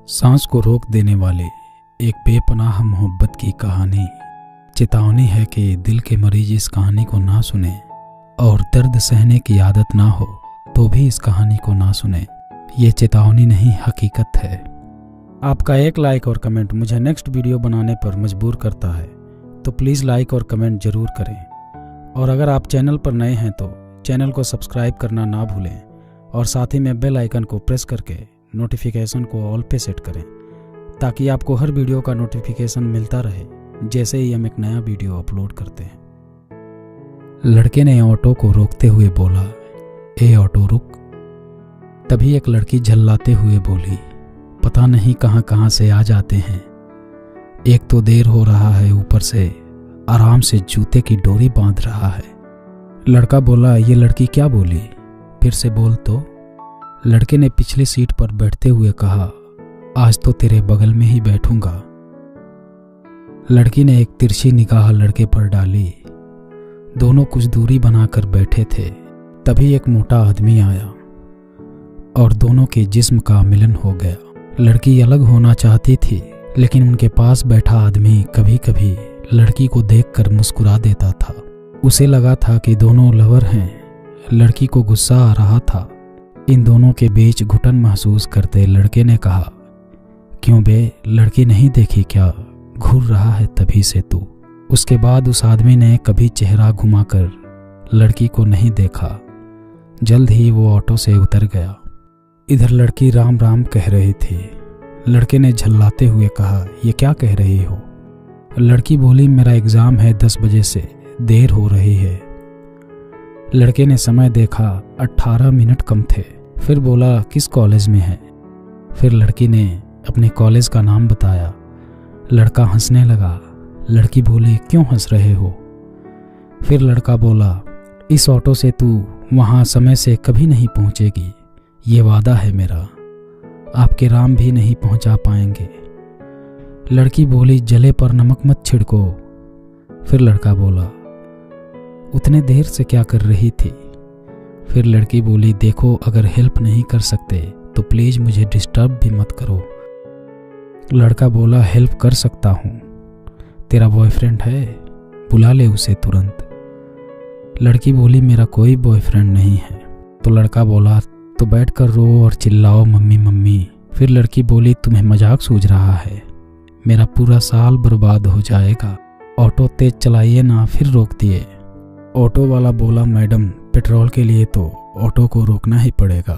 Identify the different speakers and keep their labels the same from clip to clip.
Speaker 1: सांस को रोक देने वाले एक बेपनाह मोहब्बत की कहानी। चेतावनी है कि दिल के मरीज इस कहानी को ना सुने और दर्द सहने की आदत ना हो तो भी इस कहानी को ना सुने। ये चेतावनी नहीं, हकीकत है। आपका एक लाइक और कमेंट मुझे नेक्स्ट वीडियो बनाने पर मजबूर करता है, तो प्लीज़ लाइक और कमेंट ज़रूर करें। और अगर आप चैनल पर नए हैं तो चैनल को सब्सक्राइब करना ना भूलें और साथ ही में बेल आइकन को प्रेस करके नोटिफिकेशन को ऑल पे सेट करें, ताकि आपको हर वीडियो का नोटिफिकेशन मिलता रहे जैसे ही हम एक नया वीडियो अपलोड करते हैं। लड़के ने ऑटो को रोकते हुए बोला, ए ऑटो रुक। तभी एक लड़की झल्लाते हुए बोली, पता नहीं कहाँ कहाँ से आ जाते हैं, एक तो देर हो रहा है, ऊपर से आराम से जूते की डोरी बांध रहा है। लड़का बोला, ये लड़की क्या बोली, फिर से बोल तो। लड़के ने पिछली सीट पर बैठते हुए कहा, आज तो तेरे बगल में ही बैठूंगा। लड़की ने एक तिरछी निगाह लड़के पर डाली। दोनों कुछ दूरी बनाकर बैठे थे। तभी एक मोटा आदमी आया और दोनों के जिस्म का मिलन हो गया। लड़की अलग होना चाहती थी, लेकिन उनके पास बैठा आदमी कभी कभी लड़की को देखकर मुस्कुरा देता था। उसे लगा था कि दोनों लवर हैं। लड़की को गुस्सा आ रहा था। इन दोनों के बीच घुटन महसूस करते लड़के ने कहा, क्यों बे, लड़की नहीं देखी क्या, घूर रहा है तभी से तू। उसके बाद उस आदमी ने कभी चेहरा घुमाकर लड़की को नहीं देखा। जल्द ही वो ऑटो से उतर गया। इधर लड़की राम राम कह रही थी। लड़के ने झल्लाते हुए कहा, ये क्या कह रही हो। लड़की बोली, मेरा एग्जाम है 10 बजे से, देर हो रही है। लड़के ने समय देखा, 18 मिनट कम थे। फिर बोला, किस कॉलेज में है। फिर लड़की ने अपने कॉलेज का नाम बताया। लड़का हंसने लगा। लड़की बोली, क्यों हंस रहे हो। फिर लड़का बोला, इस ऑटो से तू वहाँ समय से कभी नहीं पहुँचेगी, ये वादा है मेरा। आपके राम भी नहीं पहुँचा पाएंगे। लड़की बोली, जले पर नमक मत छिड़को। फिर लड़का बोला, उतने देर से क्या कर रही थी। फिर लड़की बोली, देखो अगर हेल्प नहीं कर सकते तो प्लीज़ मुझे डिस्टर्ब भी मत करो। लड़का बोला, हेल्प कर सकता हूँ, तेरा बॉयफ्रेंड है, बुला ले उसे तुरंत। लड़की बोली, मेरा कोई बॉयफ्रेंड नहीं है। तो लड़का बोला, तो बैठ कर रो और चिल्लाओ मम्मी मम्मी। फिर लड़की बोली, तुम्हें मजाक सूझ रहा है, मेरा पूरा साल बर्बाद हो जाएगा। ऑटो तेज चलाइए ना। फिर रोक दिए। ऑटो वाला बोला, मैडम पेट्रोल के लिए तो ऑटो को रोकना ही पड़ेगा।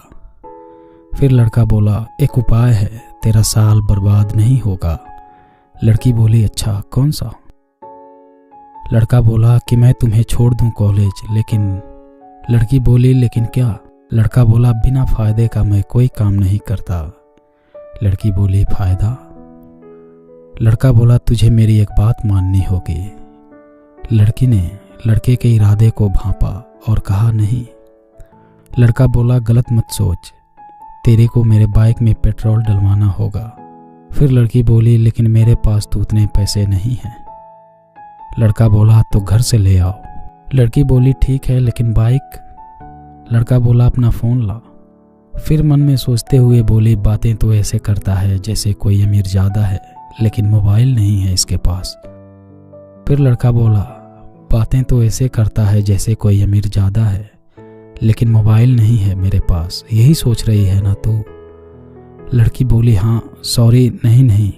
Speaker 1: फिर लड़का बोला, एक उपाय है, तेरा साल बर्बाद नहीं होगा। लड़की बोली, अच्छा कौन सा। लड़का बोला कि मैं तुम्हें छोड़ दूं कॉलेज, लेकिन। लड़की बोली, लेकिन क्या। लड़का बोला, बिना फायदे का मैं कोई काम नहीं करता। लड़की बोली, फायदा। लड़का बोला, तुझे मेरी एक बात माननी होगी। लड़की ने लड़के के इरादे को भांपा और कहा, नहीं। लड़का बोला, गलत मत सोच, तेरे को मेरे बाइक में पेट्रोल डलवाना होगा। फिर लड़की बोली, लेकिन मेरे पास तो उतने पैसे नहीं हैं। लड़का बोला, तो घर से ले आओ। लड़की बोली, ठीक है, लेकिन बाइक। लड़का बोला, अपना फ़ोन ला। फिर मन में सोचते हुए बोली, बातें तो ऐसे करता है जैसे कोई अमीर ज़्यादा है, लेकिन मोबाइल नहीं है इसके पास। फिर लड़का बोला, बातें तो ऐसे करता है जैसे कोई अमीर ज़्यादा है, लेकिन मोबाइल नहीं है मेरे पास, यही सोच रही है ना तू। लड़की बोली, हाँ सॉरी, नहीं।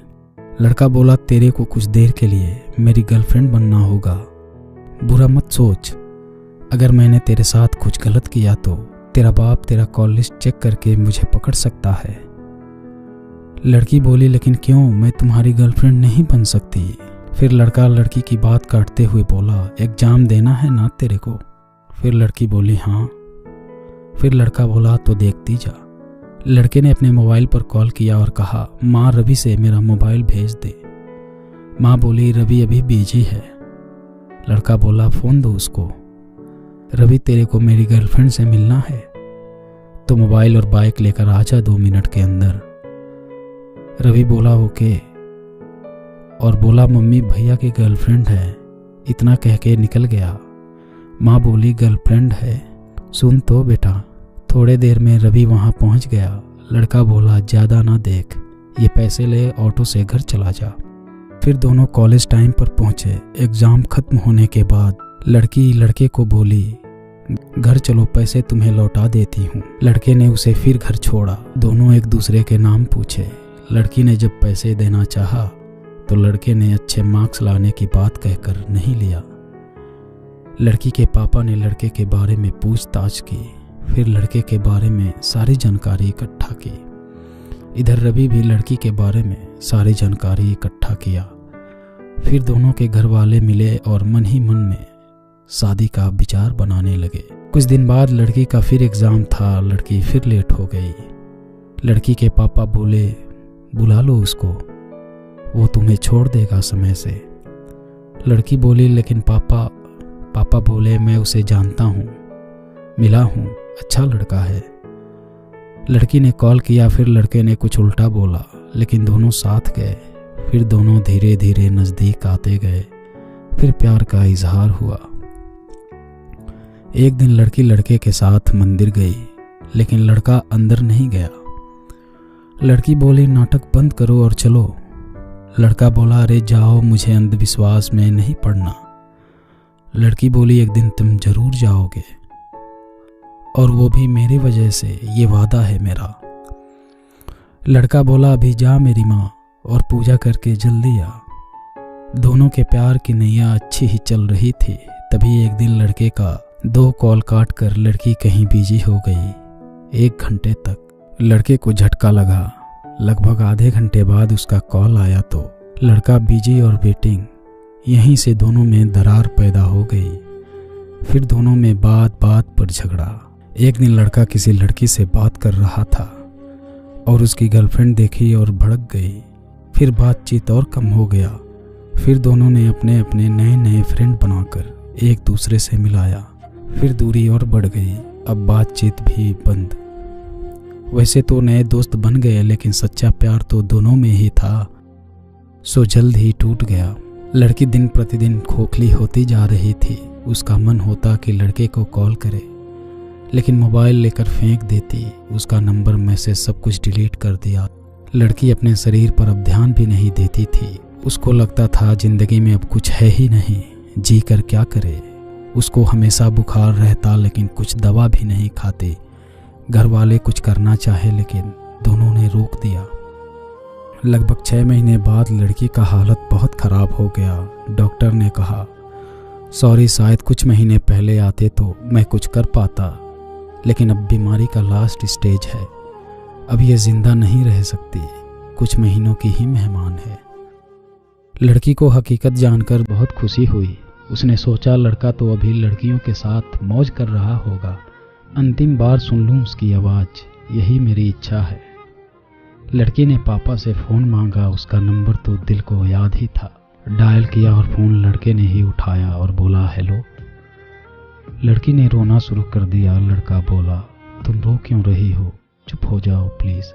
Speaker 1: लड़का बोला, तेरे को कुछ देर के लिए मेरी गर्लफ्रेंड बनना होगा। बुरा मत सोच, अगर मैंने तेरे साथ कुछ गलत किया तो तेरा बाप तेरा कॉल लिस्ट चेक करके मुझे पकड़ सकता है। लड़की बोली, लेकिन क्यों, मैं तुम्हारी गर्लफ्रेंड नहीं बन सकती। फिर लड़का लड़की की बात काटते हुए बोला, एग्जाम देना है ना तेरे को। फिर लड़की बोली, हाँ। फिर लड़का बोला, तो देखती जा। लड़के ने अपने मोबाइल पर कॉल किया और कहा, माँ रवि से मेरा मोबाइल भेज दे। माँ बोली, रवि अभी बिजी है। लड़का बोला, फ़ोन दो उसको। रवि, तेरे को मेरी गर्लफ्रेंड से मिलना है तो मोबाइल और बाइक लेकर आ जा 2 मिनट के अंदर। रवि बोला, ओके, और बोला, मम्मी भैया की गर्लफ्रेंड है। इतना कह के निकल गया। माँ बोली, गर्लफ्रेंड है, सुन तो बेटा। थोड़े देर में रवि वहाँ पहुँच गया। लड़का बोला, ज़्यादा ना देख, ये पैसे ले ऑटो से घर चला जा। फिर दोनों कॉलेज टाइम पर पहुंचे। एग्ज़ाम खत्म होने के बाद लड़की लड़के को बोली, घर चलो, पैसे तुम्हें लौटा देती हूँ। लड़के ने उसे फिर घर छोड़ा। दोनों एक दूसरे के नाम पूछे। लड़की ने जब पैसे देना चाहा तो लड़के ने अच्छे मार्क्स लाने की बात कहकर नहीं लिया। लड़की के पापा ने लड़के के बारे में पूछताछ की, फिर लड़के के बारे में सारी जानकारी इकट्ठा की। इधर रवि भी लड़की के बारे में सारी जानकारी इकट्ठा किया। फिर दोनों के घर वाले मिले और मन ही मन में शादी का विचार बनाने लगे। कुछ दिन बाद लड़की का फिर एग्ज़ाम था। लड़की फिर लेट हो गई। लड़की के पापा बोले, बुला लो उसको, वो तुम्हें छोड़ देगा समय से। लड़की बोली, लेकिन पापा बोले, मैं उसे जानता हूँ, मिला हूँ, अच्छा लड़का है। लड़की ने कॉल किया। फिर लड़के ने कुछ उल्टा बोला, लेकिन दोनों साथ गए। फिर दोनों धीरे धीरे नज़दीक आते गए। फिर प्यार का इजहार हुआ। एक दिन लड़की लड़के के साथ मंदिर गई, लेकिन लड़का अंदर नहीं गया। लड़की बोली, नाटक बंद करो और चलो। लड़का बोला, अरे जाओ, मुझे अंधविश्वास में नहीं पड़ना। लड़की बोली, एक दिन तुम जरूर जाओगे, और वो भी मेरी वजह से, ये वादा है मेरा। लड़का बोला, अभी जा मेरी माँ, और पूजा करके जल्दी आ। दोनों के प्यार की नैया अच्छी ही चल रही थी। तभी एक दिन लड़के का 2 कॉल काट कर लड़की कहीं बिजी हो गई। 1 घंटे तक लड़के को झटका लगा। लगभग आधे घंटे बाद उसका कॉल आया तो लड़का बिजी और वेटिंग। यहीं से दोनों में दरार पैदा हो गई। फिर दोनों में बात बात पर झगड़ा। एक दिन लड़का किसी लड़की से बात कर रहा था और उसकी गर्लफ्रेंड देखी और भड़क गई। फिर बातचीत और कम हो गया। फिर दोनों ने अपने अपने नए नए फ्रेंड बनाकर एक दूसरे से मिलाया। फिर दूरी और बढ़ गई। अब बातचीत भी बंद। वैसे तो नए दोस्त बन गए, लेकिन सच्चा प्यार तो दोनों में ही था, सो जल्द ही टूट गया। लड़की दिन प्रतिदिन खोखली होती जा रही थी। उसका मन होता कि लड़के को कॉल करे, लेकिन मोबाइल लेकर फेंक देती। उसका नंबर, मैसेज सब कुछ डिलीट कर दिया। लड़की अपने शरीर पर अब ध्यान भी नहीं देती थी। उसको लगता था जिंदगी में अब कुछ है ही नहीं, जी कर क्या करे। उसको हमेशा बुखार रहता, लेकिन कुछ दवा भी नहीं खाती। घर वाले कुछ करना चाहे, लेकिन दोनों ने रोक दिया। लगभग 6 महीने बाद लड़की का हालत बहुत ख़राब हो गया। डॉक्टर ने कहा, सॉरी, शायद कुछ महीने पहले आते तो मैं कुछ कर पाता, लेकिन अब बीमारी का लास्ट स्टेज है। अब ये जिंदा नहीं रह सकती, कुछ महीनों की ही मेहमान है। लड़की को हकीकत जानकर बहुत खुशी हुई। उसने सोचा, लड़का तो अभी लड़कियों के साथ मौज कर रहा होगा, अंतिम बार सुन लूं उसकी आवाज़, यही मेरी इच्छा है। लड़की ने पापा से फ़ोन मांगा। उसका नंबर तो दिल को याद ही था। डायल किया और फ़ोन लड़के ने ही उठाया और बोला, हेलो। लड़की ने रोना शुरू कर दिया। लड़का बोला, तुम रो क्यों रही हो, चुप हो जाओ प्लीज़।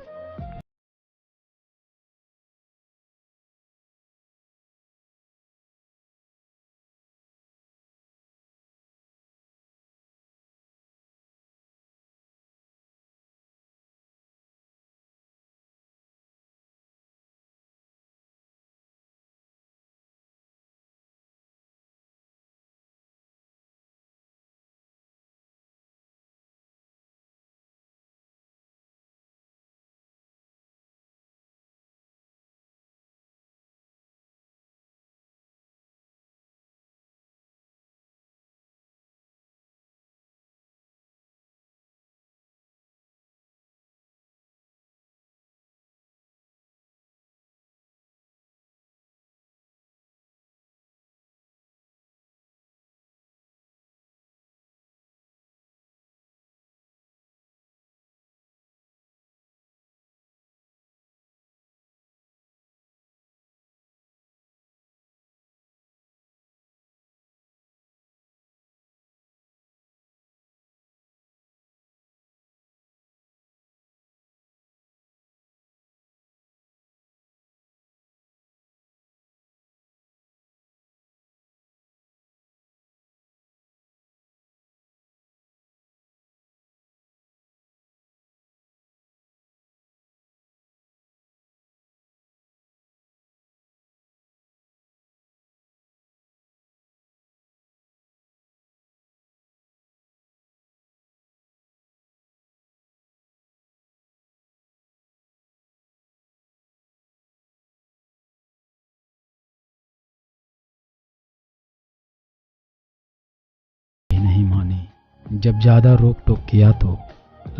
Speaker 1: जब ज़्यादा रोक टोक किया तो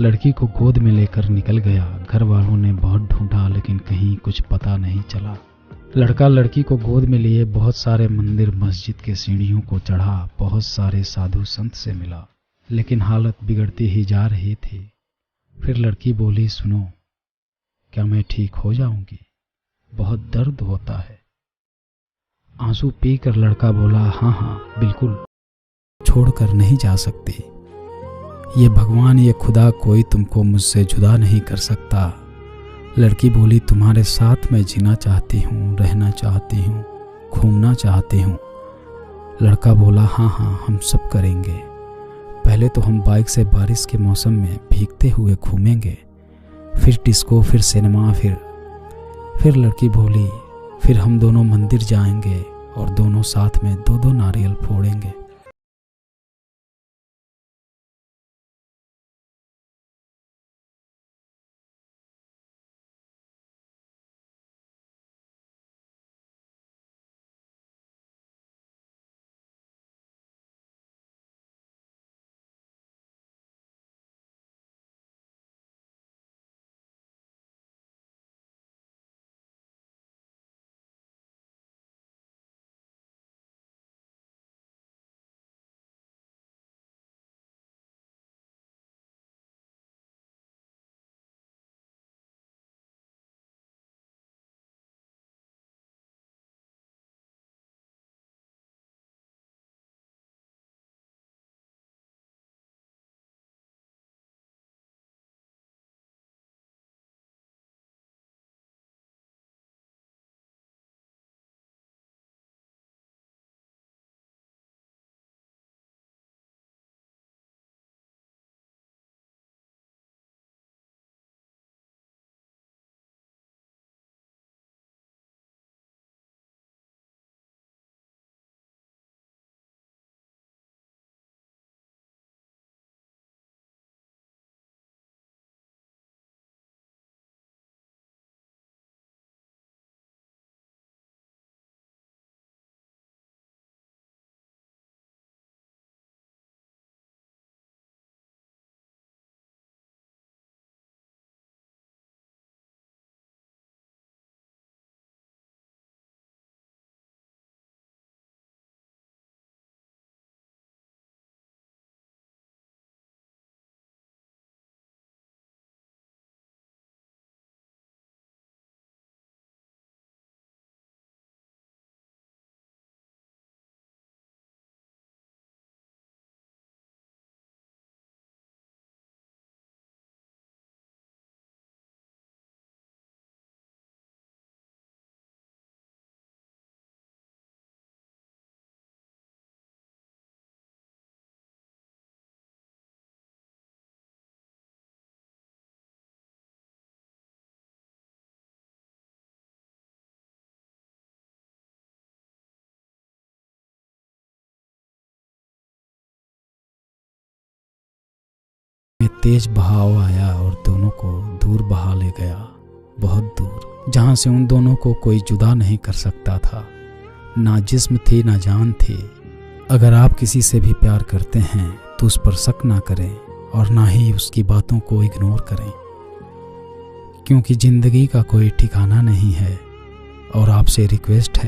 Speaker 1: लड़की को गोद में लेकर निकल गया। घर वालों ने बहुत ढूंढा लेकिन कहीं कुछ पता नहीं चला। लड़का लड़की को गोद में लिए बहुत सारे मंदिर मस्जिद के सीढ़ियों को चढ़ा, बहुत सारे साधु संत से मिला, लेकिन हालत बिगड़ती ही जा रही थी। फिर लड़की बोली, सुनो, क्या मैं ठीक हो जाऊंगी? बहुत दर्द होता है। आंसू पीकर लड़का बोला, हाँ हाँ बिल्कुल, छोड़कर नहीं जा सकती। ये भगवान, ये खुदा, कोई तुमको मुझसे जुदा नहीं कर सकता। लड़की बोली, तुम्हारे साथ मैं जीना चाहती हूँ, रहना चाहती हूँ, घूमना चाहती हूँ। लड़का बोला, हाँ हाँ हम सब करेंगे। पहले तो हम बाइक से बारिश के मौसम में भीगते हुए घूमेंगे, फिर डिस्को, फिर सिनेमा, फिर लड़की बोली, फिर हम दोनों मंदिर जाएंगे और दोनों साथ में 2-2 नारियल फोड़ेंगे। में तेज बहाव आया और दोनों को दूर बहा ले गया, बहुत दूर, जहां से उन दोनों को कोई जुदा नहीं कर सकता था। ना जिस्म थी ना जान थी। अगर आप किसी से भी प्यार करते हैं तो उस पर शक ना करें और ना ही उसकी बातों को इग्नोर करें, क्योंकि जिंदगी का कोई ठिकाना नहीं है। और आपसे रिक्वेस्ट है